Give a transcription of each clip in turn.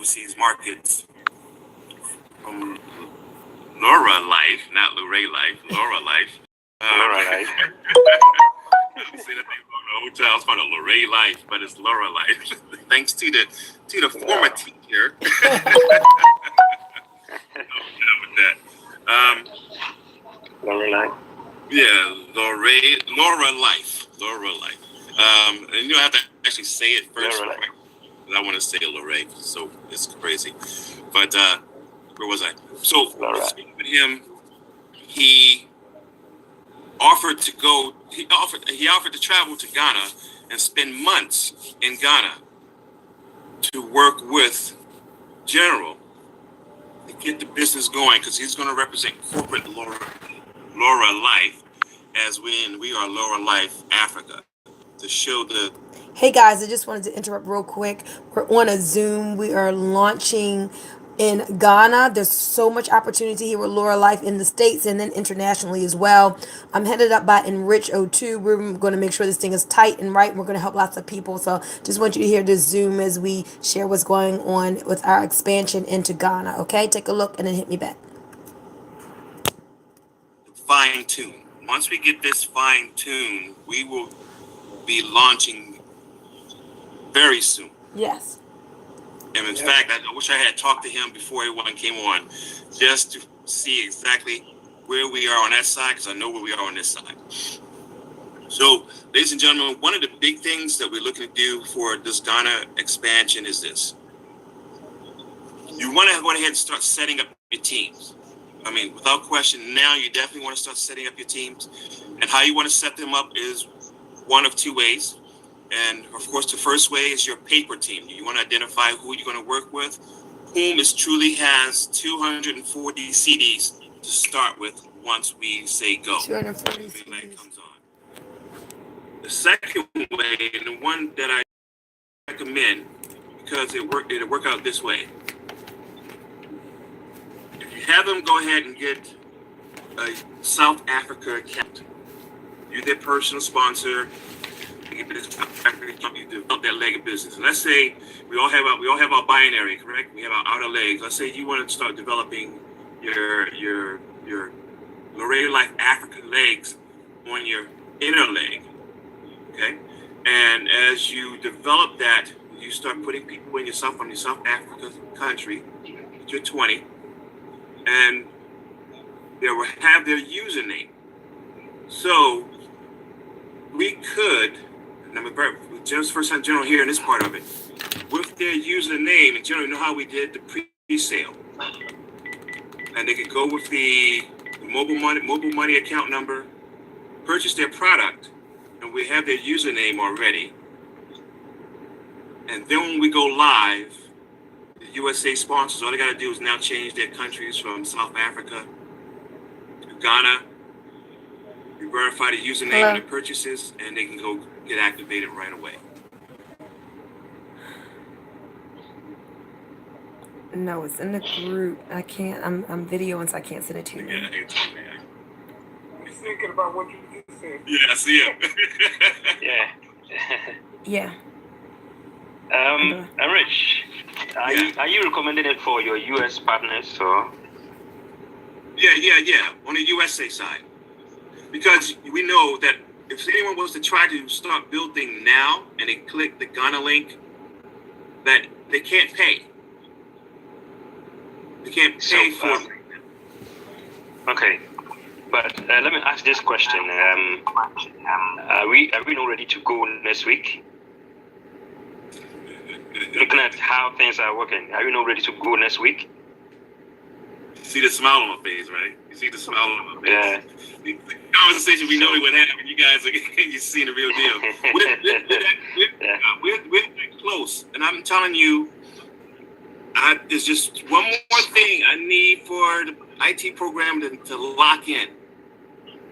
overseas markets from Lurralife, not Lurralife, Lurralife. Lurralife. See that thing from the hotel? It's called a Lurralife, but it's Lurralife. Thanks to the former teacher. With that. Lurralife. Yeah, Lurralife. And you don't have to actually say it first. Lurralife. I want to say Lorraine, so it's crazy. But where was I? So speaking with him, he offered to go. He offered to travel to Ghana and spend months in Ghana to work with General to get the business going, because he's going to represent corporate Lurralife as we are Lurralife Africa, to show the. Hey guys, I just wanted to interrupt real quick. We're on a Zoom. We are launching in Ghana. There's so much opportunity here with Lurralife in the States and then internationally as well. I'm headed up by Enrich02. We're going to make sure this thing is tight and right. We're going to help lots of people. So just want you to hear this Zoom as we share what's going on with our expansion into Ghana. Okay, take a look and then hit me back. Fine tune. Once we get this fine tune, we will be launching very soon. Yes. And in fact, I wish I had talked to him before everyone came on, just to see exactly where we are on that side, because I know where we are on this side. So, ladies and gentlemen, one of the big things that we're looking to do for this Ghana expansion is this. You want to go ahead and start setting up your teams. I mean, without question, now you definitely want to start setting up your teams. And how you want to set them up is one of two ways. And of course, the first way is your paper team. You want to identify who you're going to work with, whom truly has 240 CDs to start with once we say go. 240 CDs. Comes on. The second way, and the one that I recommend, because it'll work out this way. If you have them go ahead and get a South Africa account, you're their personal sponsor. You develop that leg of business. Let's say we all have our binary, correct? We have our outer legs. Let's say you want to start developing your Lurralife African legs on your inner leg, okay? And as you develop that, you start putting people in from your South Africa country. You're 20, and they will have their username. So we could. Just first time General here in this part of it, with their username, and General, you know how we did the pre-sale, and they could go with the mobile money account number, purchase their product, and we have their username already. And then when we go live, the USA sponsors, all they got to do is now change their countries from South Africa to Ghana. We verify the username and the purchases, and they can go get activated right away. No, it's in the group. I can't. I'm videoing, so I can't send it to you. Yeah, He's thinking about what you just said. Yeah, I see him. Yeah. Rich, are you recommending it for your US partners or? Yeah. On the USA side, because we know that if anyone was to try to start building now and they click the Ghana link, that they can't pay. They can't pay for it. Okay, but let me ask this question: Are we not ready to go next week? Looking at how things are working, are you not ready to go next week? You see the smile on my face, right? You see the smile on my face. Yeah. The conversation we know would happen. You guys are seeing the real deal. We're close, and I'm telling you, there's just one more thing I need for the IT program to lock in.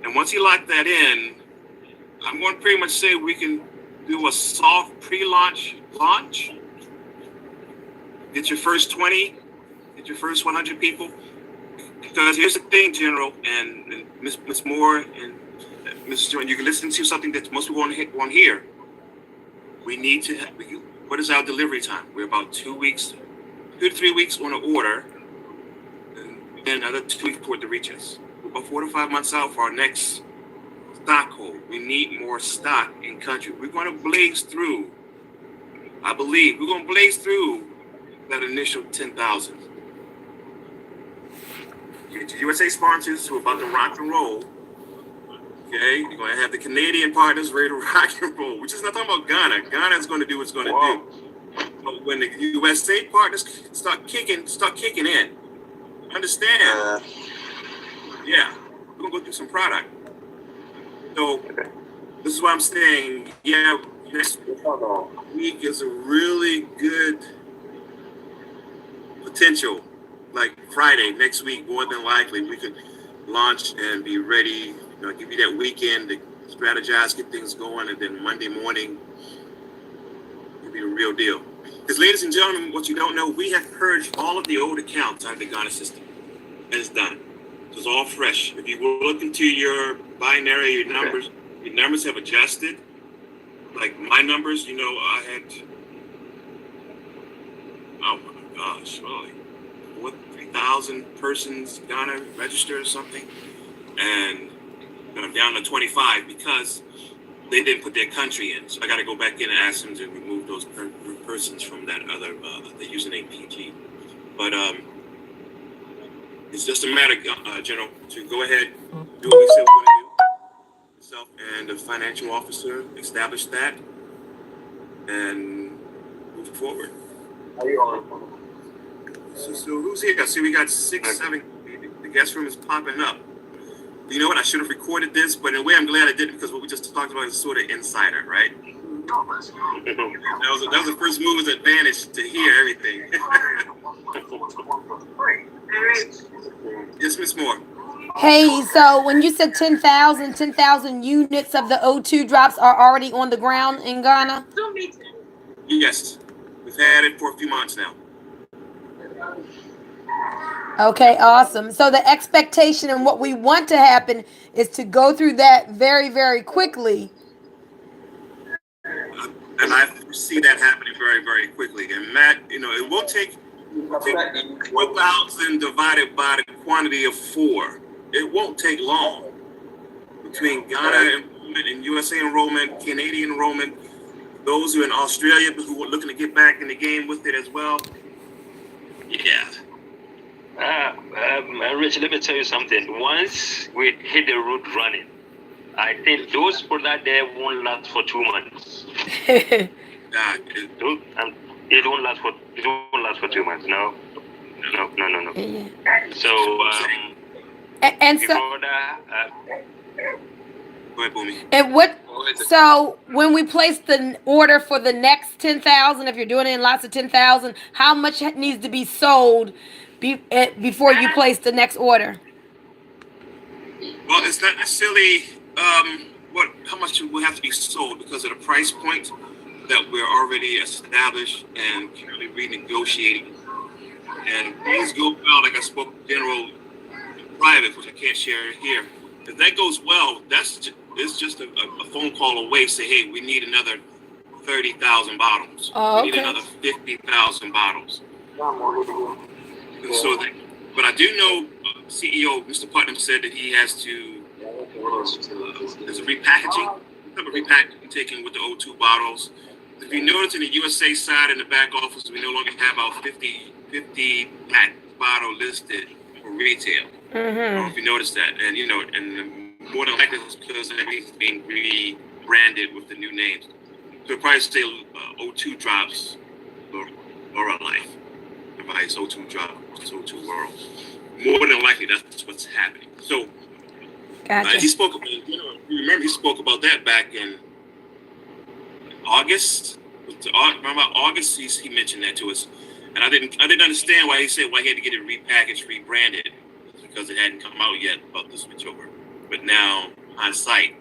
And once you lock that in, I'm going to pretty much say we can do a soft pre-launch launch. Get your first 20, get your first 100 people. Because here's the thing, General, and Ms. Moore and Mrs. Jones, you can listen to something that most people won't hear. We need to. What is our delivery time? We're about 2 weeks 2 to 3 weeks on an order, and then another 2 weeks for it to reach us. We're about 4 to 5 months out for our next stock hold. We need more stock in country. We're going to blaze through. I believe we're going to blaze through that initial 10,000. USA sponsors who are about to rock and roll. Okay, you're going to have the Canadian partners ready to rock and roll, which is not talking about Ghana. Ghana is going to do what it's going to do. But when the USA partners start kicking in, understand? Yeah, we're going to go through some product. So this is why I'm saying, yeah, next week is a really good potential. Like Friday next week, more than likely, we could launch and be ready. Give you that weekend to strategize, get things going, and then Monday morning, it'll be the real deal. Because, ladies and gentlemen, what you don't know, we have purged all of the old accounts out of the Ghana system. And it's done. So it's all fresh. If you look into your binary, your numbers have adjusted. Like my numbers, I had, oh my gosh, really, 3,000 persons Ghana registered or something. And down to 25 because they didn't put their country in. So I got to go back in and ask them to remove those persons from that other, the username PG. But it's just a matter, General, to go ahead, do what we said we're going to do. Myself and the financial officer establish that and move forward. So who's here? See, we got 6, 7. The guest room is popping up. You know what? I should have recorded this, but in a way, I'm glad I didn't because what we just talked about is sort of insider, right? That was the first mover's advantage to hear everything. Yes, Miss Moore. Hey, so when you said 10,000 units of the O2 drops are already on the ground in Ghana? Yes, we've had it for a few months now. Okay, awesome. So the expectation and what we want to happen is to go through that very, very quickly. And I see that happening very, very quickly. And Matt, it won't take 4,000 divided by the quantity of 4. It won't take long between Ghana enrollment and USA enrollment, Canadian enrollment, those who are in Australia who are looking to get back in the game with it as well. Yeah. Rich, let me tell you something. Once we hit the road running, I think those products there won't last for 2 months. It won't last for 2 months. No. Yeah. So And so, before that, Go ahead, Boomy. and what? So when we place the order for the next 10,000, if you're doing it in lots of 10,000, how much needs to be sold before you place the next order? Well, it's not necessarily how much will have to be sold because of the price point that we're already established and currently renegotiating. And things go well, like I spoke to General in private, which I can't share here. If that goes well, it's just a phone call away. Say, hey, we need another 30,000 bottles. Oh, We need another 50,000 bottles. And so, but I do know CEO Mr. Putnam said that he has to. There's a repackaging. Repackaging taken with the O2 bottles. If you notice in the USA side in the back office, we no longer have our 50 pack bottle listed for retail. I don't know if you noticed that, and and more than likely it's because everything's being rebranded with the new names. So probably say O2 drops Lurralife. Everybody's O2 drops O2 World. More than likely, that's what's happening. So Gotcha. he spoke. Remember, he spoke about that back in August. Remember August? He mentioned that to us, and I didn't understand why he had to get it repackaged, rebranded, because it hadn't come out yet about the switchover. But now, hindsight,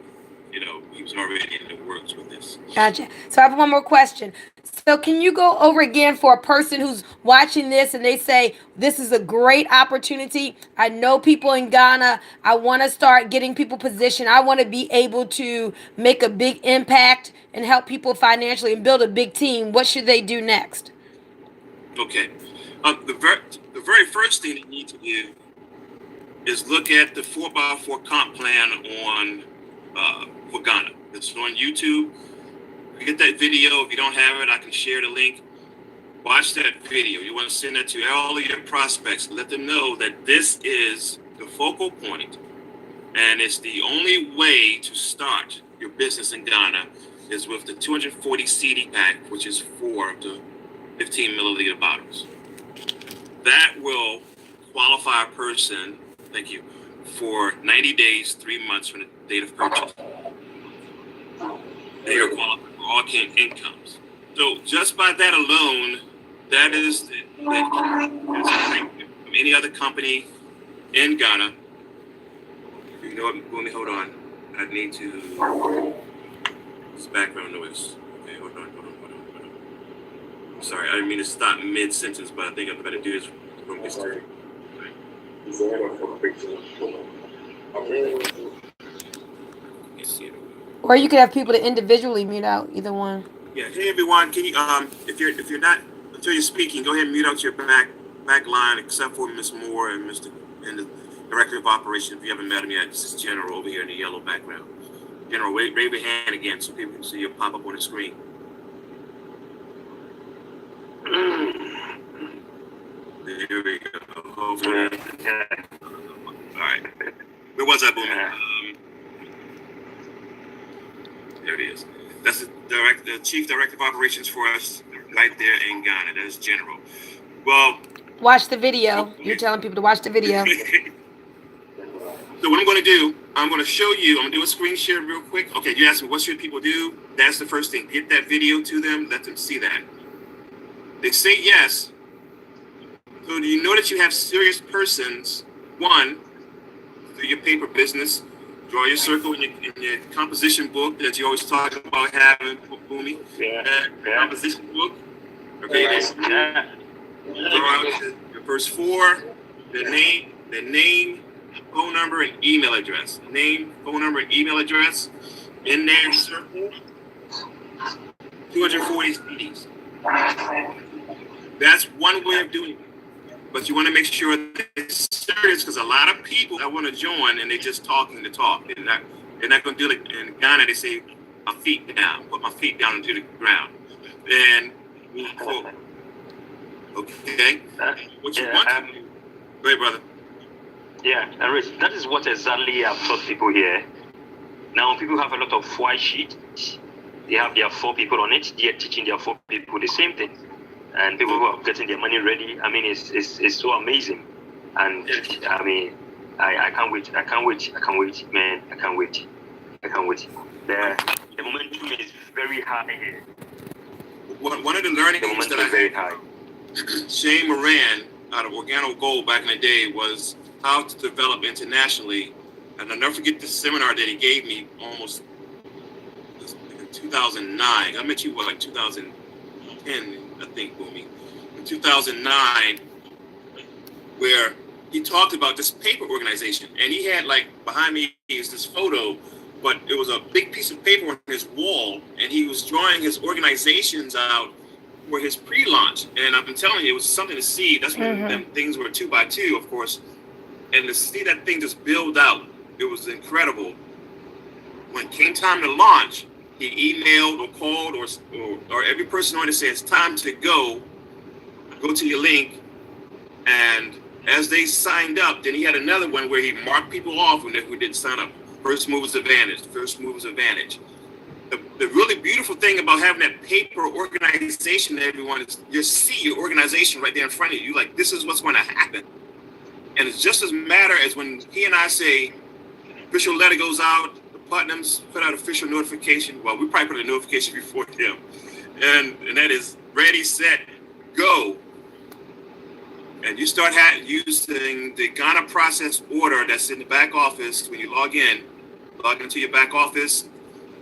he was already in the works with this. Gotcha. So I have one more question. So can you go over again for a person who's watching this and they say, this is a great opportunity. I know people in Ghana. I want to start getting people positioned. I want to be able to make a big impact and help people financially and build a big team. What should they do next? Okay. The very first thing you need to do is look at the 4x4 comp plan on for Ghana. It's on YouTube. You get that video. If you don't have it, I can share the link. Watch that video. You want to send that to all of your prospects. Let them know that this is the focal point, and it's the only way to start your business in Ghana is with the 240 CD pack, which is 4 of the 15 milliliter bottles. That will qualify a person, thank you, for 90 days, 3 months from the date of purchase. They are qualified for all incomes. So just by that alone, that is from any other company in Ghana. You know what? Let me hold on. I need to. It's background noise. Okay, hold on. I'm sorry, I didn't mean to stop mid sentence, but I think I'm better do this from this time. Can't see it. Or you could have people to individually mute out, either one. Yeah. Hey everyone, can you if you're not until you're speaking, go ahead and mute out your back line, except for Miss Moore and the Director of Operations. If you haven't met him yet, this is General over here in the yellow background. General, wave your hand again so people can see you pop up on the screen. There we go. Hopefully. All right. Where was I, Boomy? There it is. That's the Chief Director of Operations for us right there in Ghana. That is General. Well, watch the video. You're telling people to watch the video. So what I'm going to do, I'm going to show you, I'm going to do a screen share real quick. Okay, you asked me what should people do? That's the first thing. Get that video to them. Let them see that. They say yes. So do you know that you have serious persons? One, through your paper business, draw your circle in your composition book that you always talk about having, Boomy. Composition book. Okay, draw out your first 4, the name, phone number, and email address. Name, phone number, and email address. In there, circle. 240 CDs. That's one way of doing it. But you want to make sure that it's serious, because a lot of people that want to join and they're just talking to talk. They're not going to do it. In Ghana, they say, my feet down. Put my feet down into the ground. And move forward. Okay? What you want to do. Go ahead, brother. Yeah, that is what exactly I've taught people here. Now, people have a lot of white sheets. They have their 4 people on it. They are teaching their 4 people the same thing. And people who are getting their money ready. I mean, it's so amazing. And I mean, I can't wait. I can't wait, man. I can't wait. The momentum is very high here. One of the learnings that I very high. Shane Moran out of Organo Gold back in the day was how to develop internationally. And I'll never forget the seminar that he gave me almost in 2009. I met you, like 2010, I think, Boomy. In 2009, where he talked about this paper organization. And he had, like, behind me is this photo, but it was a big piece of paper on his wall. And he was drawing his organizations out for his pre-launch. And I've been telling you, it was something to see. That's when them things were 2x2, of course. And to see that thing just build out, it was incredible. When it came time to launch, he emailed or called or every person on it said, it's time to go to your link. And as they signed up, then he had another one where he marked people off who didn't sign up. First movers advantage. The really beautiful thing about having that paper organization, everyone, is you see your organization right there in front of you. Like, this is what's going to happen. And it's just as matter as when he and I say, official letter goes out, the Putnams put out official notification. Well, we probably put a notification before him. And that is ready, set, go. And you start using the Ghana process order that's in the back office. When you log into your back office,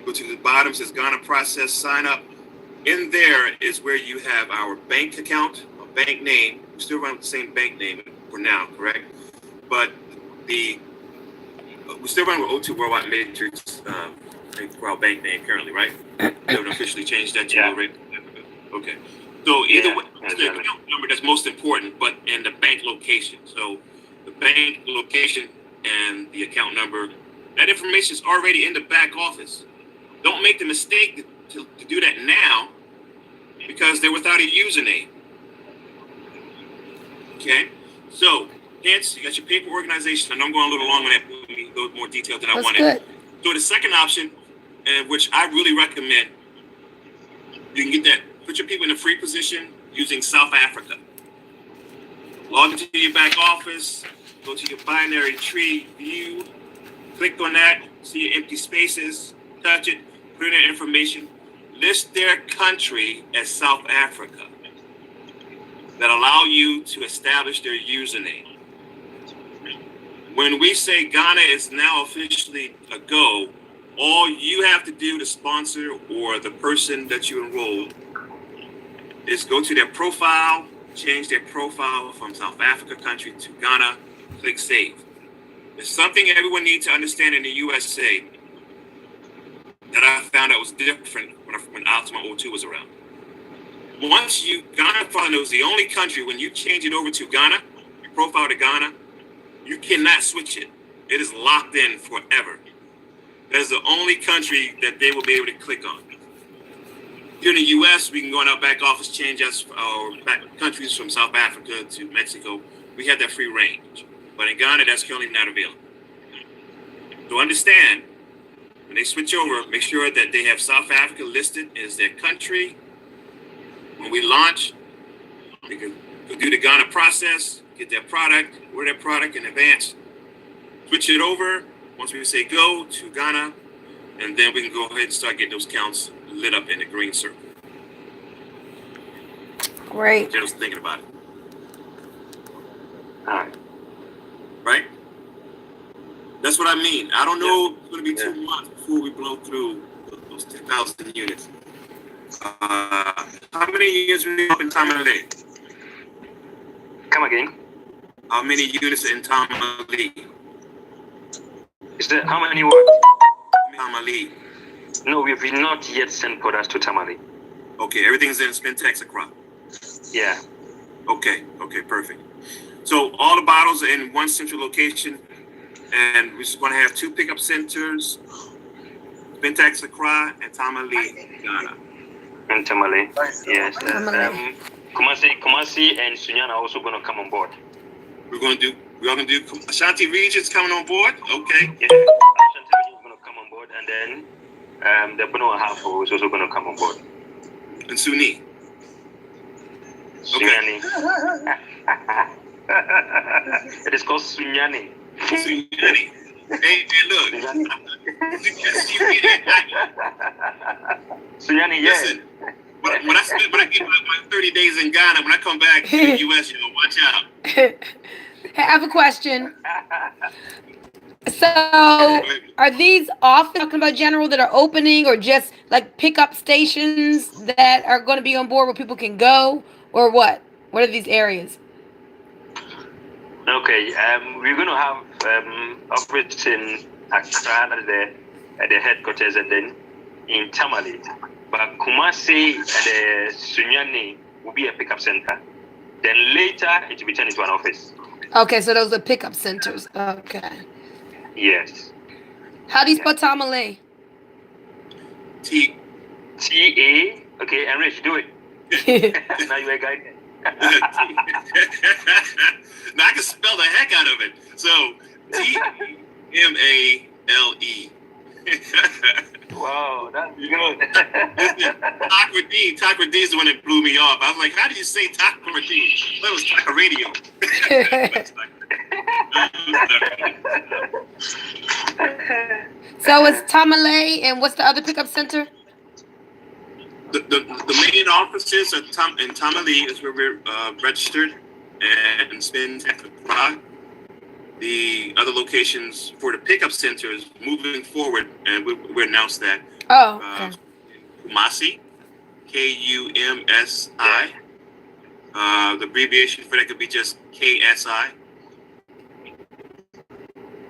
go to the bottom, says Ghana process, sign up. In there is where you have our bank account, a bank name. We still run with the same bank name for now, correct? But we still run with O2 Worldwide Matrix for our bank name currently, right? We haven't officially changed that to already. Okay. So either way, it's the exactly. account number that's most important, but in the bank location. So the bank location and the account number, that information is already in the back office. Don't make the mistake to do that now because they're without a username. Okay? So, hence, you got your paper organization. I know I'm going a little long on that, but let me go more detail than I That's wanted. good. So the second option, which I really recommend, you can get that, put your people in a free position using South Africa. Log into your back office, go to your binary tree view, click on that, see your empty spaces, touch it, put in their information, list their country as South Africa. That allow you to establish their username. When we say Ghana is now officially a go, all you have to do, the sponsor or the person that you enroll, is go to their profile, change their profile from South Africa country to Ghana, click save. There's something everyone needs to understand in the USA that I found out was different when Ultima 02 was around. Once Ghana probably was the only country, when you change it over to Ghana, your profile to Ghana, you cannot switch it. It is locked in forever. That's the only country that they will be able to click on. Here in the US, we can go in our back office, change our back countries from South Africa to Mexico. We have that free range. But in Ghana, that's currently not available. So understand, when they switch over, make sure that they have South Africa listed as their country. When we launch, they can do the Ghana process, get their product, order their product in advance, switch it over. Once we say go to Ghana, and then we can go ahead and start getting those counts lit up in the green circle. Great. Just thinking about it. All right. Right? That's what I mean. I don't know if it's going to be 2 months before we blow through those 10,000 units. How many units are we up in Tamale? Come again. How many units in Tamale? Is there how many what? Tamale. No, we have not yet sent products to Tamale. Okay, everything's in Spintex Accra. Yeah. Okay, perfect. So all the bottles are in one central location, and we're just going to have 2 pickup centers, Spintex Accra and Tamale, Ghana. And Tamale. Yes. Tamale. Kumasi and Sunyana are also going to come on board. We're all going to do Ashanti Regions coming on board. Okay. Yeah. Ashanti Region is going to come on board, and then the Bono Hafo is also going to come on board. And Sunni. Sunyani. It is called Sunyani. Sunyani. Hey, look. Sunyani, yes. Listen, when I get my 30 days in Ghana, when I come back to the US, watch out. Hey, I have a question. So, are these often talking about general that are opening, or just like pickup stations that are going to be on board where people can go, or what? What are these areas? Okay, we're going to have office in Accra at the headquarters, and then in Tamale. But Kumasi and Sunyani will be a pickup center. Then later, it will be turned into an office. Okay, so those are pickup centers. Okay. Yes. How do you spell Tamale? T-A. Okay, Enrich, do it. Now you're a guy. Now I can spell the heck out of it. So Tamale. Wow, that's good. Takra D is the one that blew me off. I was like, how do you say Takra D? That was Taka Radio. So it's Tamale, and what's the other pickup center? The main offices are in Tamale is where we're registered, and spend Accra. The other locations for the pickup centers moving forward, and we announced that. Oh, okay. Kumasi, KUMSI. The abbreviation for that could be just KSI.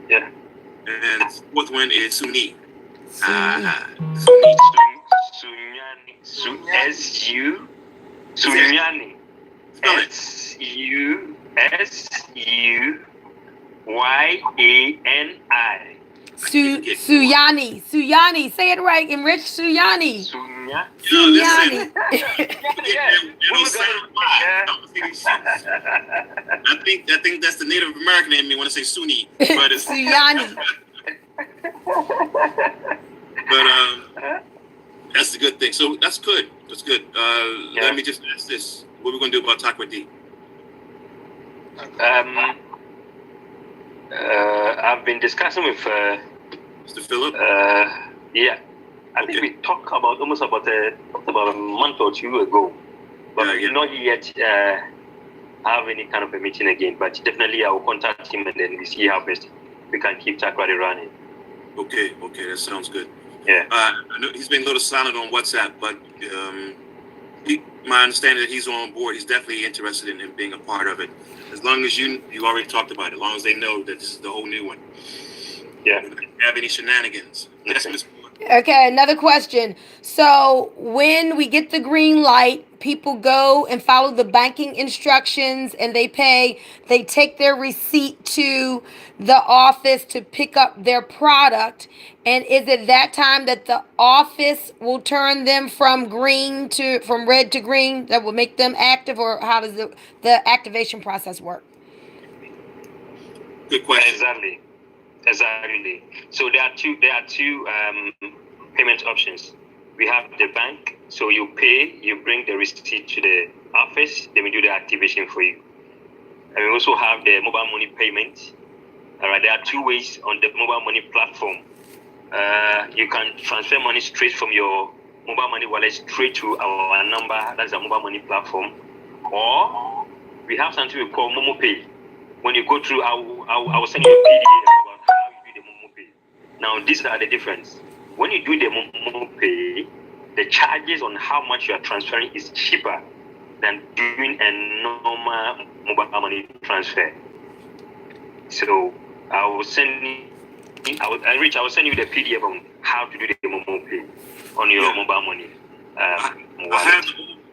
Yeah. And the fourth one is Sunni. Sunni. Sunyani. S-U. Suyani. Spell it. Suyani. Suyani. Say it right. Enrich Suyani. Sunya. Yo, listen. Suyani. I think that's the Native American in me when I say Sunni, but it's Suyani. but that's the good thing. So that's good. That's good. Let me just ask this: what are we gonna do about Takwa D? I've been discussing with Mr. Phillip. yeah. I think we talked about almost about a month or two ago, but we did not yet have any kind of a meeting again. But definitely, I will contact him and then we see how best we can keep Takrady running. Okay, that sounds good. Yeah. I know he's been a little silent on WhatsApp, but my understanding that he's on board. He's definitely interested in being a part of it. As long as you already talked about it, as long as they know that this is the whole new one. Yeah. We don't have any shenanigans. Yes, Ms. Okay, another question. So when we get the green light, people go and follow the banking instructions and they pay. They take their receipt to the office to pick up their product. And is it that time that the office will turn them from red to green that will make them active, or how does the activation process work? Good question. Exactly. So there are two payment options. We have the bank. So you pay, you bring the receipt to the office, then we do the activation for you. And we also have the mobile money payment. All right, there are two ways on the mobile money platform. You can transfer money straight from your mobile money wallet straight to our number. That's the mobile money platform. Or we have something we call Momo Pay. When you go through, I will send you a PDF about how you do the Momo Pay. Now, these are the difference. When you do the Momo Pay, the charges on how much you are transferring is cheaper than doing a normal mobile money transfer. So I will send you the PDF on how to do the Momo Pay on your mobile money. I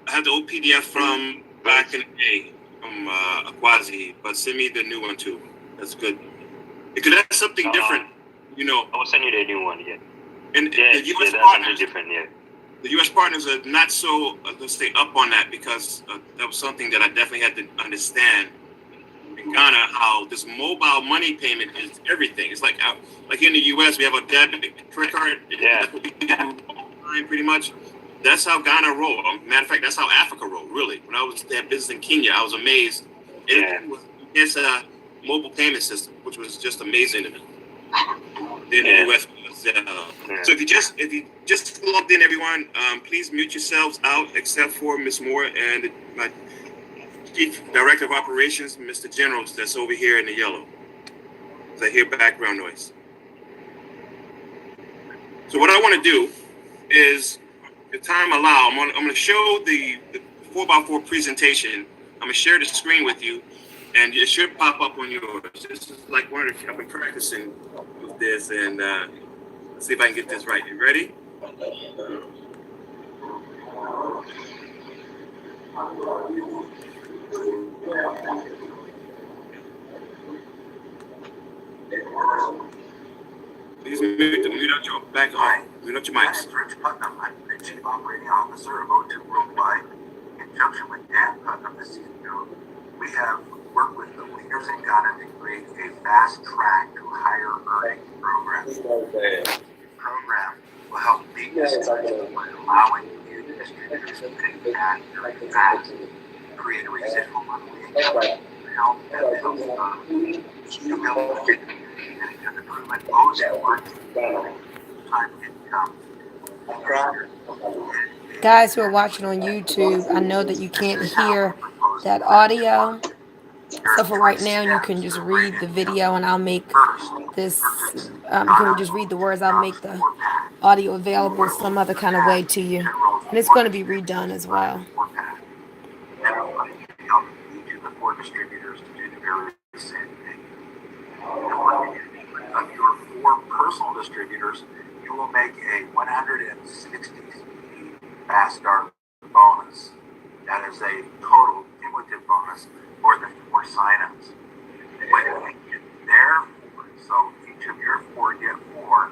have the old PDF from back in the day from Aquazi, but send me the new one too. That's good. Because that's something different, I will send you the new one, yeah. And the U.S. that's partners, something different, yeah. The U.S. partners are not so, let's say, up on that, because that was something that I definitely had to understand in Ghana, how this mobile money payment is everything. It's like here in the U.S., we have a debit credit card. Yeah. That's what we do pretty much. That's how Ghana roll. Matter of fact, that's how Africa roll, really. When I was at business in Kenya, I was amazed. It's a mobile payment system, which was just amazing to me. In the U.S. So if you just logged in, everyone, please mute yourselves out, except for Ms. Moore and my Chief Director of Operations, Mr. General, that's over here in the yellow. I hear background noise. So what I want to do is, if time allow, I'm going to show the 4x4 presentation. I'm going to share the screen with you, and it should pop up on yours. This is like one of the, I've been practicing with this, and let's see if I can get this right. You ready? Please mute out your back on. Mute out your mics. Rich Putnam, I'm the Chief Operating Officer of O2 Worldwide. In conjunction with Dan Putnam, the CEO, we have worked with the leaders in Ghana to create a fast track to higher earning program. The program will help meet this by allowing you distributors to pay cash very fast, create a residual monthly income, help and build stability and improvement most time income. Guys who are watching on YouTube, I know that you can't hear that audio. So for right now, you can just read the video and I'll make this, you can just read the words, I'll make the audio available some other kind of way to you. And it's going to be redone as well. Each of the 4 distributors to do the very same thing. Of your 4 personal distributors, you will make a 160 fast start bonus. That is a total cumulative bonus for the 4 sign-ups. When you get their 4, so each of your 4 get 4,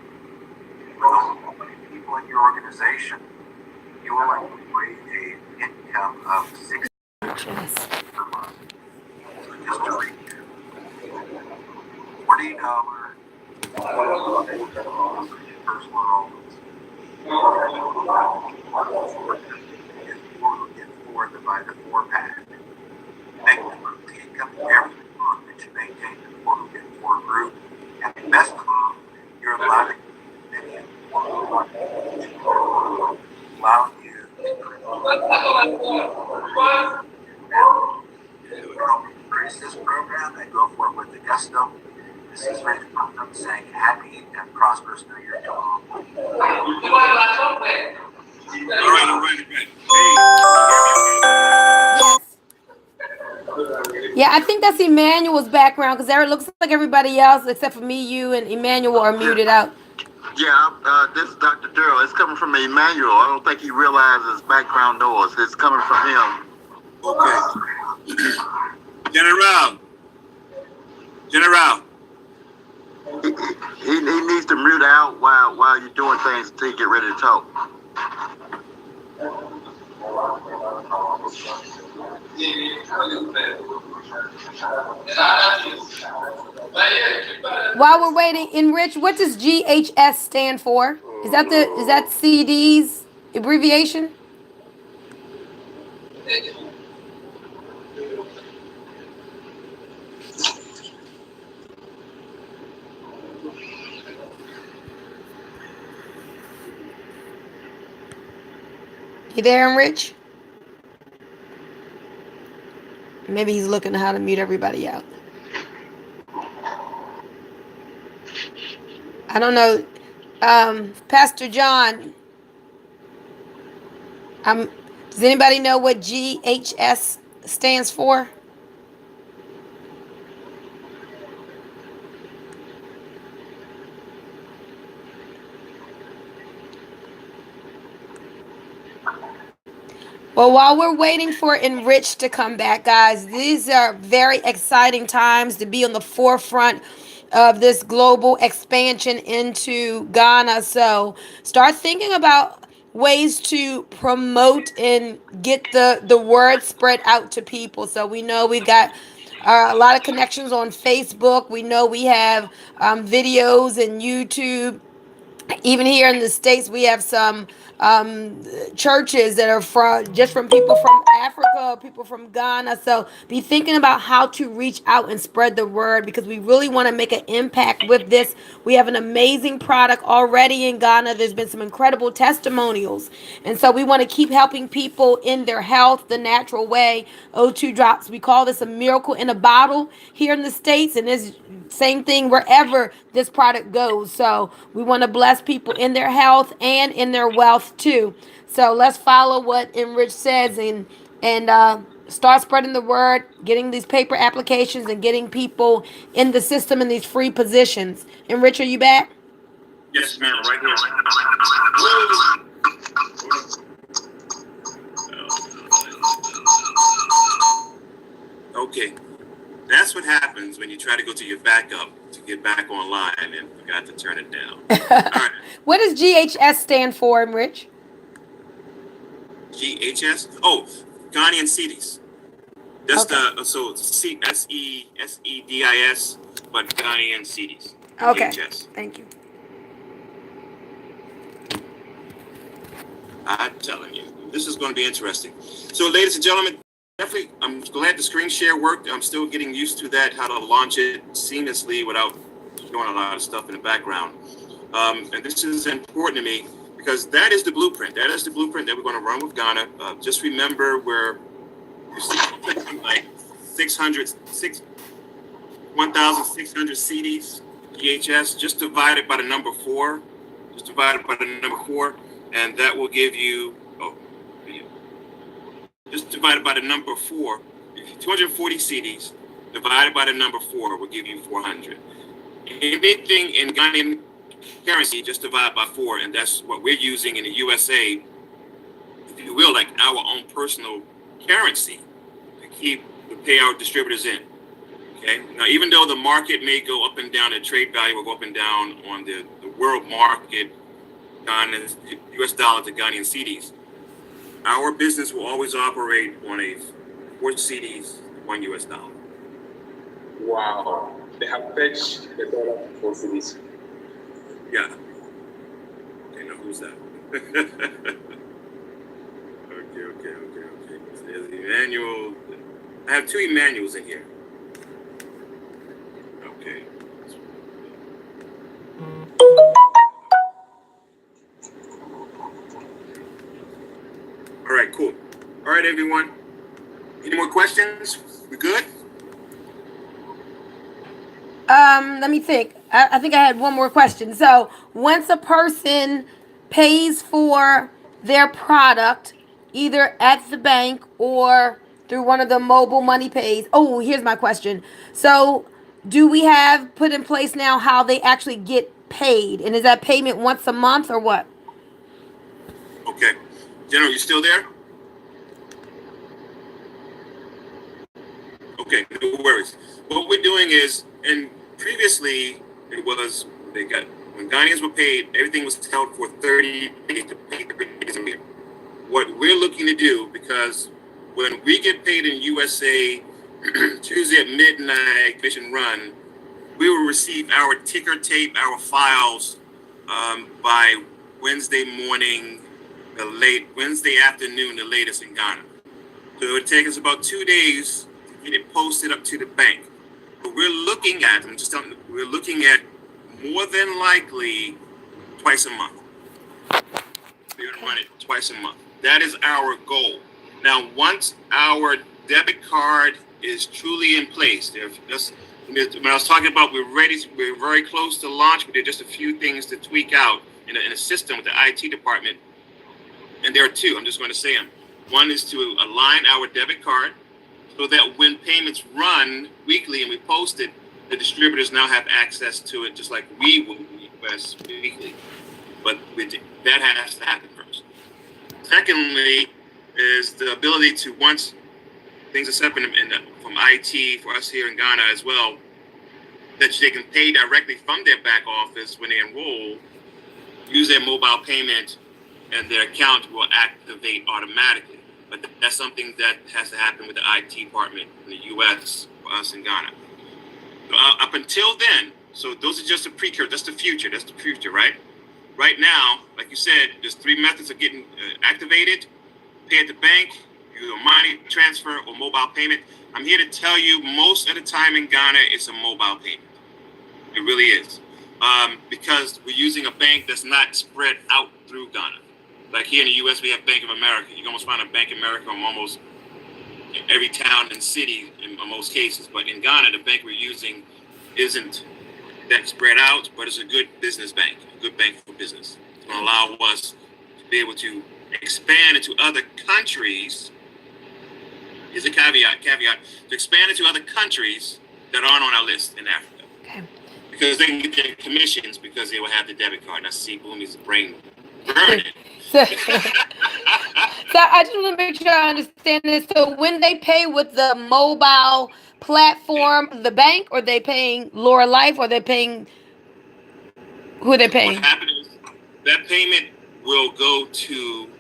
with people in your organization, you will enjoy an income of $60 per month. So just to recap, $40 personal enrollments. Get 4 divide the 4 pack. Make the monthly income every month that you maintain the 4 get 4 group. And the best of all, you're allowed to allow you to embrace this program and go forward with the gusto. This is Rich Putnam saying happy and prosperous New Year to all. All right. Yes. Yeah, I think that's Emmanuel's background because there it looks like everybody else except for me, you, and Emmanuel are muted out. Yeah, this is Dr. Durrell. It's coming from Emmanuel. I don't think he realizes background noise. It's coming from him. Okay. General. He needs to mute out while you're doing things until you get ready to talk. While we're waiting, Enrich, what does GHS stand for? Is that CD's abbreviation? You there, Enrich? Maybe he's looking at how to mute everybody out. I don't know. Pastor John, does anybody know what GHS stands for? Well, while we're waiting for Enrich to come back, guys, these are very exciting times to be on the forefront of this global expansion into Ghana. So start thinking about ways to promote and get the word spread out to people. So we know we've got a lot of connections on Facebook. We know we have videos and YouTube. Even here in the States, we have some churches that are from people from Africa, people from Ghana. So be thinking about how to reach out and spread the word because we really want to make an impact with this. We have an amazing product already in Ghana. There's been some incredible testimonials. And so we want to keep helping people in their health the natural way. O2 drops. We call this a miracle in a bottle here in the States. And it's same thing wherever this product goes. So we want to bless people in their health and in their wealth too. So let's follow what Enrich says and start spreading the word, getting these paper applications and getting people in the system in these free positions. Enrich, are you back? Yes, ma'am, right here. Okay. That's what happens when you try to go to your backup to get back online and forgot to turn it down. All right. What does GHS stand for, Rich? GHS? Oh, Ghanaian cedis. That's okay. So SEDIS, but Ghanaian cedis. Okay. GHS. Thank you. I'm telling you, this is going to be interesting. So, ladies and gentlemen, definitely, I'm glad the screen share worked. I'm still getting used to that, how to launch it seamlessly without doing a lot of stuff in the background. And this is important to me because that is the blueprint. That is the blueprint that we're going to run with Ghana. Just remember we're like 1,600 CDs, GHS, just divided by the number 4. Just divided by the number 4. And that will give you, just divided by the number 4, 240 CDs divided by the number 4 will give you 400. Anything in Ghanaian currency, just divide by 4, and that's what we're using in the USA, if you will, like our own personal currency to keep the payout distributors in. Okay. Now, even though the market may go up and down, the trade value will go up and down on the world market, Ghana's U.S. dollar to Ghanaian cedis, our business will always operate on a 4 cedis, 1 U.S. dollar. Wow. They have fetched the dollar for cities. Yeah. Okay, now who's that? Okay. So there's Emmanuel. I have 2 Emmanuels in here. Okay. All right, cool. All right, everyone. Any more questions? We good? Let me think. I think I had one more question. So once a person pays for their product, either at the bank or through one of the mobile money pays. Oh, here's my question. So do we have put in place now how they actually get paid? And is that payment once a month or what? Okay. General, you still there? Okay, no worries. What we're doing is, and previously it was, when Ghanaians were paid, everything was held for 30 days to pay 30 days a year. What we're looking to do, because when we get paid in USA, Tuesday at midnight, Commission Run, we will receive our ticker tape, our files by Wednesday morning, Wednesday afternoon, the latest in Ghana. So it would take us about 2 days to get it posted up to the bank. But we're looking at, we're looking at more than likely twice a month. We're going to run it twice a month. That is our goal. Now, once our debit card is truly in place, when I was talking about we're very close to launch, we did just a few things to tweak out in a system with the IT department. And there are 2, I'm just going to say them. One is to align our debit card so that when payments run weekly and we post it, the distributors now have access to it just like we would request weekly. But that has to happen first. Secondly, is the ability to, once things are set from IT for us here in Ghana as well, that they can pay directly from their back office when they enroll, use their mobile payment, and their account will activate automatically. But that's something that has to happen with the IT department in the U.S. for us in Ghana. So up until then, so those are just a precursor. That's the future. That's the future, right? Right now, like you said, there's 3 methods of getting activated: pay at the bank, either money transfer or mobile payment. I'm here to tell you, most of the time in Ghana, it's a mobile payment. It really is, because we're using a bank that's not spread out through Ghana. Like here in the U.S., we have Bank of America. You can almost find a Bank of America in almost every town and city in most cases. But in Ghana, the bank we're using isn't that spread out, but it's a good business bank, a good bank for business. It's going to allow us to be able to expand into other countries. Here's a caveat, to expand into other countries that aren't on our list in Africa. Okay. Because they can get their commissions because they will have the debit card. Now, see, Boomy's brain burning. So I just want to make sure I understand this. So when they pay with the mobile platform, the bank, or they paying Lurralife, or they paying, who are they paying? What happened is that payment will go to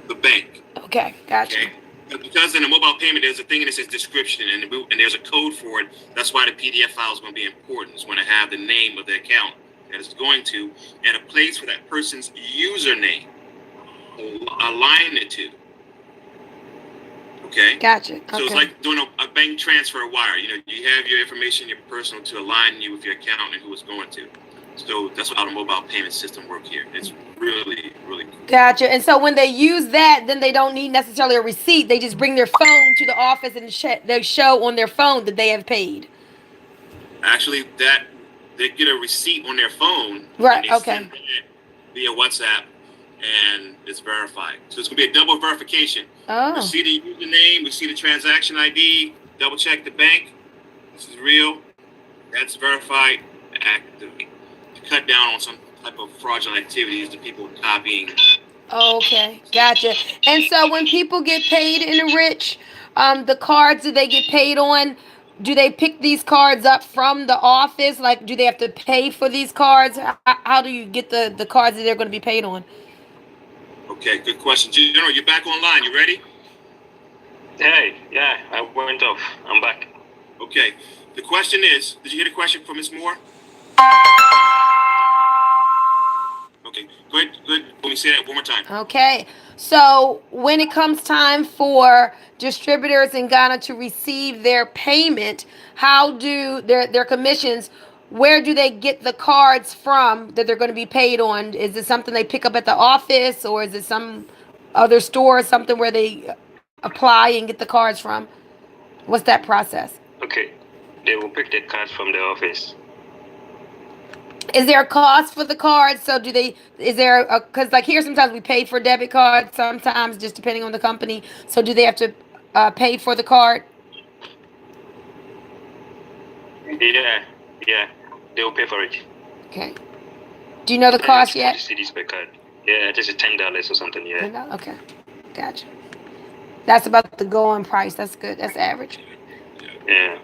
the bank. Okay, gotcha. Okay? Because in a mobile payment, there's a thing that says description, and there's a code for it. That's why the PDF file is going to be important. It's going to have the name of the account that it's going to, and a place for that person's username. Align it to. Okay? Gotcha. Okay. So it's like doing a bank transfer wire. You know, you have your information, your personal, to align you with your account and who it's going to. So that's how the mobile payment system works here. It's really, really cool. Gotcha. And so when they use that, then they don't need necessarily a receipt. They just bring their phone to the office and they show on their phone that they have paid. Actually, they get a receipt on their phone. Right. And they Okay. send it via WhatsApp, and it's verified. So it's gonna be a double verification. Oh. We see the username, we see the transaction ID, double check the bank. This is real. That's verified. Activate. To cut down on some type of fraudulent activities, the people copying Okay, gotcha. And so when people get paid in a rich, the cards that they get paid on, do they pick these cards up from the office? Like, do they have to pay for these cards? How do you get the cards that they're going to be paid on? Okay, good question. General, you're back online. You ready? Hey, yeah, I went off. I'm back. Okay. The question is, did you hear the question from Ms. Moore? Okay, go ahead. Let me say that one more time. Okay. So when it comes time for distributors in Ghana to receive their payment, how do their commissions? Where do they get the cards from that they're going to be paid on? Is it something they pick up at the office, or is it some other store, something where they apply and get the cards from? What's that process? Okay, they will pick the cards from the office. Is there a cost for the cards? So do they? Is there a? Because like here, sometimes we pay for debit cards. Sometimes just depending on the company. So do they have to pay for the card? Yeah, they will pay for it. Okay. Do you know the And cost it's 40 yet? cedis per card. Yeah, this is $10 or something. Yeah. Okay. Gotcha. That's about the going price. That's good. That's average. Yeah.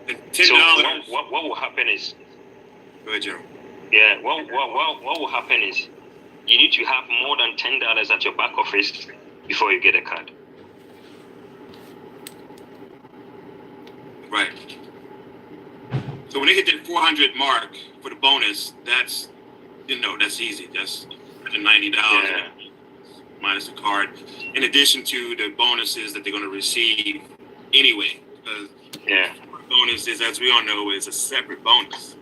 And So $10. what will happen is, Go ahead, General. yeah, what will happen is, you need to have more than $10 at your back office before you get a card. Right. So when they hit that 400 mark for the bonus, that's easy. That's $190 Yeah. minus the card. In addition to the bonuses that they're going to receive anyway, because Yeah. bonus is, as we all know, is a separate bonus.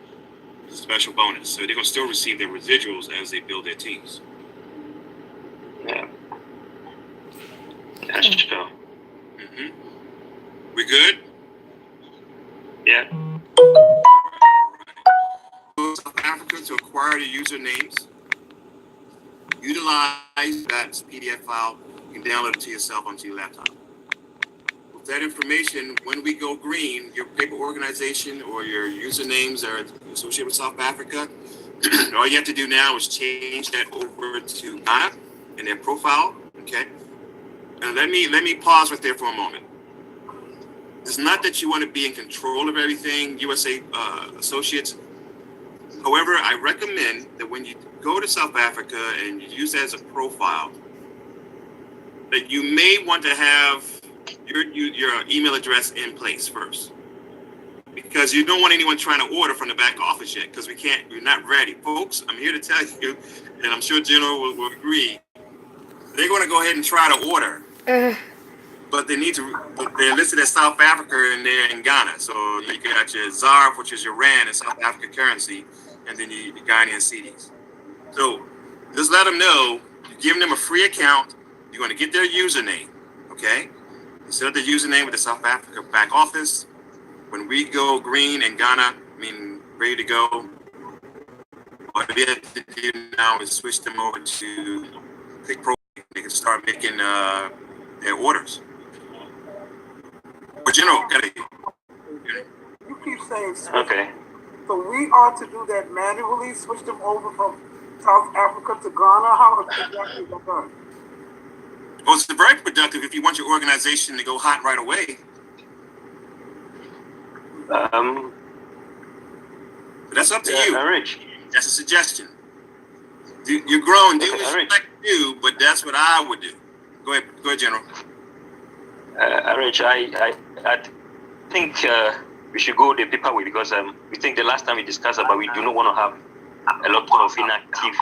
It's a special bonus. So they're going to still receive their residuals as they build their teams. Yeah. That's true. We good? Yeah. South Africa to acquire the usernames. Utilize that PDF file. You can download it to yourself onto your laptop. With that information, when we go green, your paper organization or your usernames are associated with South Africa. All you have to do now is change that over to Ghana in their profile. Okay. And let me pause right there for a moment. It's not that you want to be in control of everything, USA Associates. However, I recommend that when you go to South Africa and you use that as a profile, that you may want to have your email address in place first, because you don't want anyone trying to order from the back office yet, because we're not ready. Folks, I'm here to tell you, and I'm sure General will agree, they're going to go ahead and try to order. But they're listed as South Africa and they're in Ghana. So you got your ZAR, which is your Rand and South African currency, and then your Ghanaian cedis. So just let them know, you're giving them a free account, you're going to get their username, okay? Set up the username with the South Africa back office. When we go green in Ghana, ready to go, what we have to do now is switch them over to Click Pro. They can start making their orders. But General, You keep saying switch. Okay. So we are to do that manually, switch them over from South Africa to Ghana. How exactly is that done? Well, it's very productive if you want your organization to go hot right away. But that's up to you. Rich. That's a suggestion. You're grown. Do what you Rich. like to do, but that's what I would do. Go ahead, General. Rich, I think we should go the paper way, because we think the last time we discussed about, we do not want to have a lot of inactive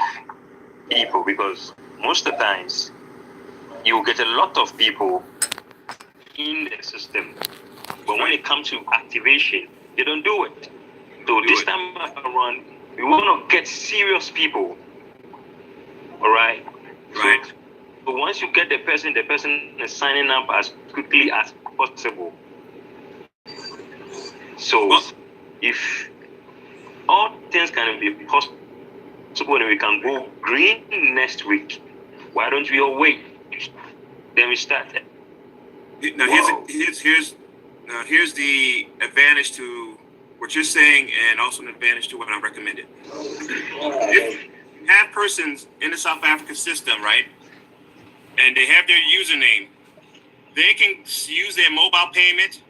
people, because most of the times you get a lot of people in the system, but when it comes to activation, they don't do it. So this time around, we want to get serious people. All right. Right. But once you get the person is signing up as quickly as possible. So if all things can be possible and we can go green next week, why don't we all wait? Then we start. Now here's the advantage to what you're saying, and also an advantage to what I recommended. If you have persons in the South Africa system, right, and they have their username, they can use their mobile payment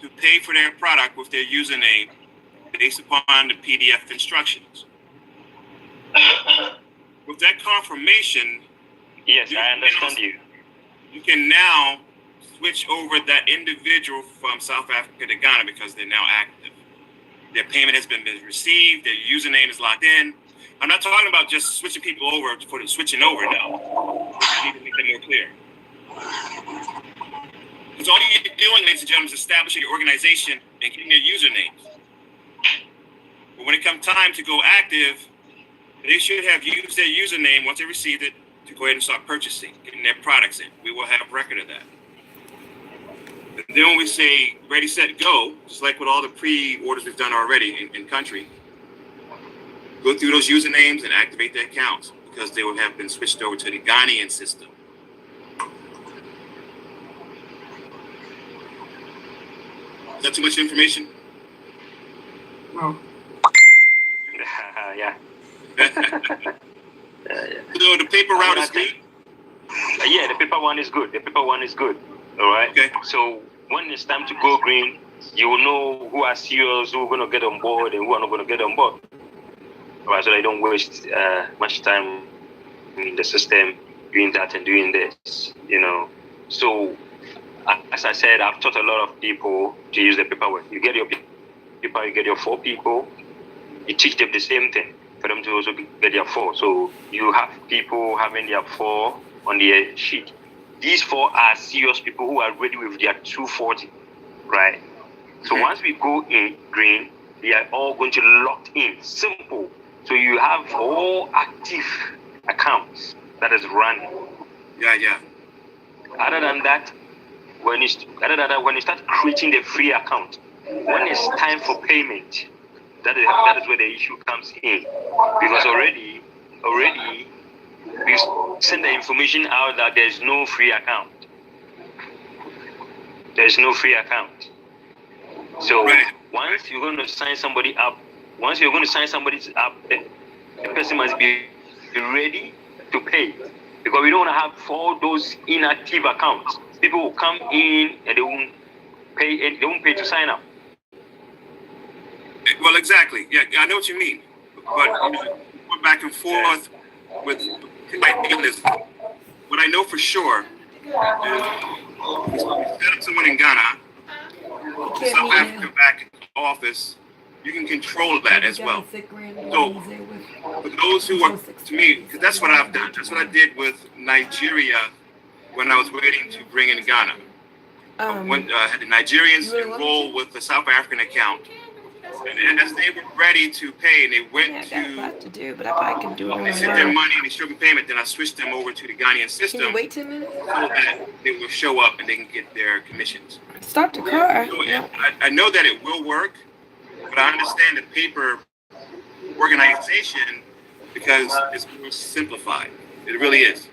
to pay for their product with their username based upon the PDF instructions. With that confirmation, Yes, I understand you. You can now switch over that individual from South Africa to Ghana because they're now active. Their payment has been received. Their username is locked in. I'm not talking about just switching people over for the switching over now. I need to make that more clear. Because all you're doing, ladies and gentlemen, is establishing your organization and getting their usernames. But when it comes time to go active, they should have used their username once they received it to go ahead and start purchasing, getting their products in. We will have record of that. And then when we say ready, set, go, just like with all the pre-orders we've done already in country, go through those usernames and activate their accounts because they would have been switched over to the Ghanaian system. Is that too much information? No. Yeah. So the paper route is good? Yeah, the paper one is good. The paper one is good. All right. Okay. So when it's time to go green, you will know who are serious, who are going to get on board, and who are not going to get on board. All right. So they don't waste much time in the system doing that and doing this. You know. So as I said, I've taught a lot of people to use the paperwork. You get your paper, you get your 4 people. You teach them the same thing for them to also get their 4. So you have people having their 4 on their sheet. These 4 are serious people who are ready with their 240, right? So once we go in green, they are all going to lock in. Simple. So you have all active accounts that is running. Yeah. Other than that, when you start creating the free account, when it's time for payment, that is where the issue comes in, because already we send the information out that there's no free account. There's no free account. So once you're going to sign somebody up, the person must be ready to pay, because we don't want to have all those inactive accounts. People will come in and they won't pay to sign up. Well, exactly. Yeah, I know what you mean. But going back and forth with idealism. What I know for sure is instead of someone in Ghana, South Africa back office, you can control that as well. So for those who are, to me, because that's what I've done. That's what I did with Nigeria when I was waiting to bring in Ghana. I had the Nigerians enroll with the South African account. And as they were ready to pay, and they went but I can do it. They sent their money and they showed me payment. Then I switched them over to the Ghanaian system. Can you wait 10 minutes? So that they will show up and they can get their commissions. Start the car. So I know that it will work, but I understand the paper organization because it's more simplified. It really is.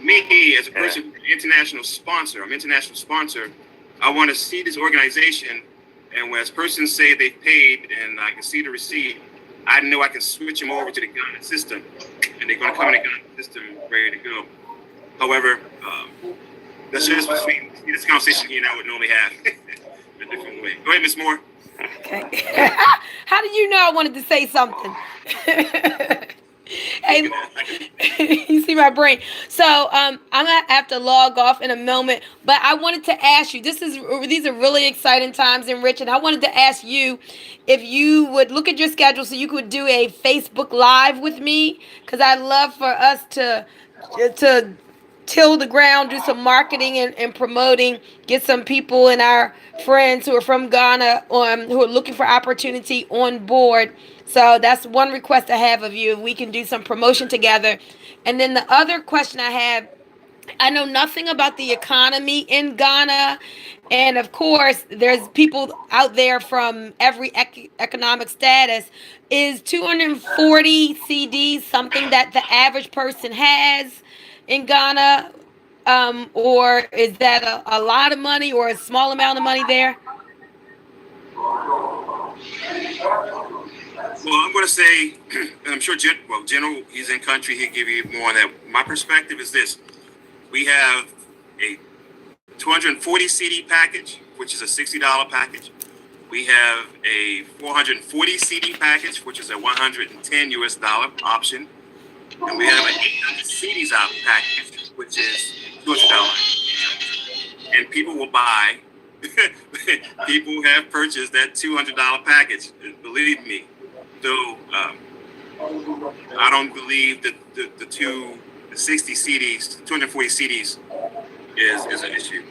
Me, as a person, international sponsor, I'm an international sponsor. I want to see this organization. And when persons say they paid and I can see the receipt, I know I can switch them over to the Ghana system, and they're going to come in the Ghana system ready to go. However, that's just between this conversation he and I would normally have in a different way. Go ahead, Ms. Moore. Okay. How did you know I wanted to say something? Hey, you see my brain. So I'm gonna have to log off in a moment, but I wanted to ask you. These are really exciting times in Rich, and I wanted to ask you if you would look at your schedule so you could do a Facebook Live with me, because I'd love for us to till the ground, do some marketing and promoting, get some people and our friends who are from Ghana who are looking for opportunity on board. So that's one request I have of you. We can do some promotion together. And then the other question I have, I know nothing about the economy in Ghana. And of course, there's people out there from every economic status. Is 240 CDs something that the average person has in Ghana? Or is that a lot of money or a small amount of money there? Well, I'm going to say, I'm sure, General, he's in country. He'll give you more on that. My perspective is this: we have a 240 CD package, which is a $60 package. We have a 440 CD package, which is a 110 US dollar option, and we have an 800 CDs out package, which is $200. And people will buy. People have purchased that $200 package. Believe me. So I don't believe that the 60 CDs, 240 CDs is an issue.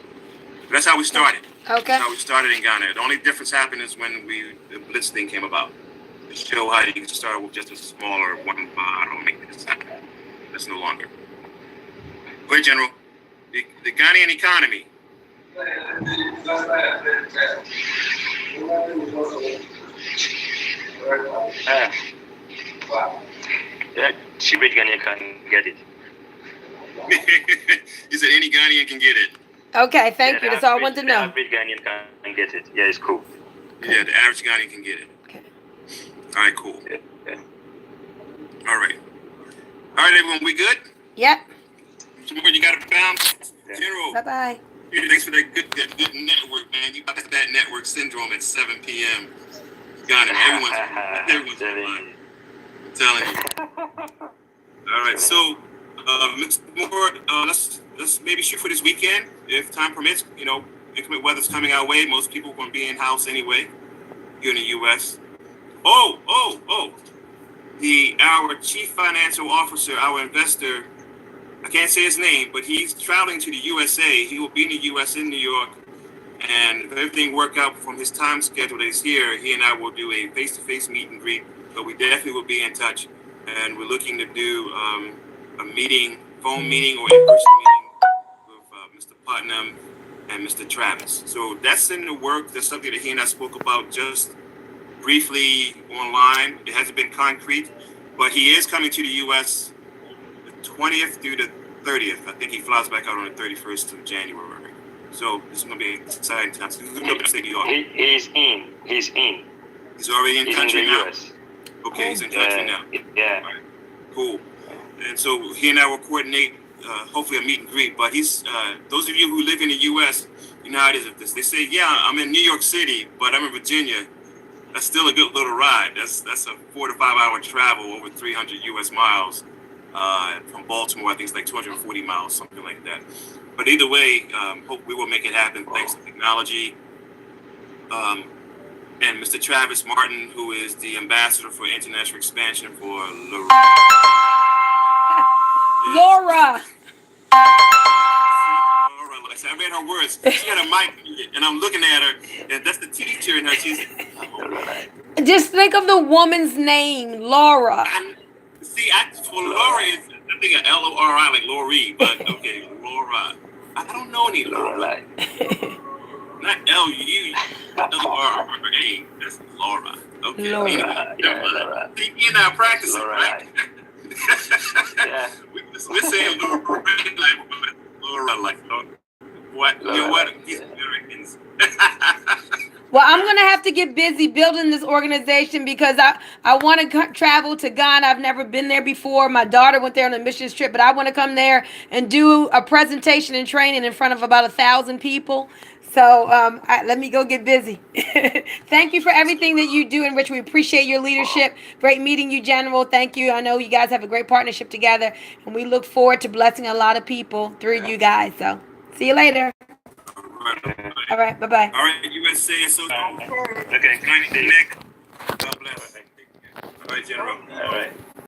But that's how we started. Okay. That's how we started in Ghana. The only difference happened is when the Blitz thing came about. To show how you can start with just a smaller one. I don't make this happen. That's no longer. Go ahead, General. The Ghanaian economy. Yeah, she rich Ghanaian can get it. You said any Ghanaian can get it. Okay, thank you. That's all I wanted to The know. average Ghanaian can get it. Yeah, it's cool. Yeah, the average Ghanaian can get it. Okay. All right, cool. Yeah. All right. All right, everyone, we good? Yep. Somewhere you got to bounce. General, Bye-bye. thanks for that good network, man. You got that network syndrome at 7 p.m. Ghana. Everyone's online. I'm telling you. All right, so Mr. Moore, let's maybe shoot for this weekend if time permits. You know, inclement weather's coming our way. Most people are going to be in house anyway here in the U.S. Oh! Our chief financial officer, our investor, I can't say his name, but he's traveling to the USA. He will be in the U.S. in New York, and if everything works out from his time schedule that he's here, he and I will do a face-to-face meet and greet. But we definitely will be in touch, and we're looking to do a meeting, phone meeting or in-person meeting with Mr. Putnam and Mr. Travis. So that's in the work. That's something that he and I spoke about just briefly online. It hasn't been concrete, but he is coming to the U.S. the 20th through the 30th. I think he flies back out on the 31st of January. So this is going to be an exciting time. He's going to New York. He's in. He's already in country in the now. US. Okay, he's in country now. Yeah. All right, cool. And so he and I will coordinate, hopefully a meet and greet. But he's those of you who live in the U.S., you know how it is with this. They say, yeah, I'm in New York City, but I'm in Virginia. That's still a good little ride. That's a 4 to 5 hour travel over 300 U.S. miles from Baltimore. I think it's like 240 miles, something like that. But either way, hope we will make it happen thanks to technology. And Mr. Travis Martin, who is the ambassador for international expansion for Lurralife. Laura. Lurralife. I read her words. She had a mic, and I'm looking at her, and that's the teacher in her. She's Just think of the woman's name, Laura. For Laura, I think of Lori, like Lori, but okay, Laura. I don't know any Laura. Not Lurra. That's Laura. Okay. Laura. Anyway, Yeah, Laura. You and I practicing, right? Yeah. We're saying Laura, like, what? You know what? These Americans. Well, I'm going to have to get busy building this organization because I want to travel to Ghana. I've never been there before. My daughter went there on a missions trip, but I want to come there and do a presentation and training in front of about 1,000 people. So let me go get busy. Thank you for everything that you do, in which we appreciate your leadership. Great meeting you, General. Thank you. I know you guys have a great partnership together, and we look forward to blessing a lot of people through you guys. So see you later. All right. Bye-bye. All right, USA. So, Okay. God bless. All right, General. All right.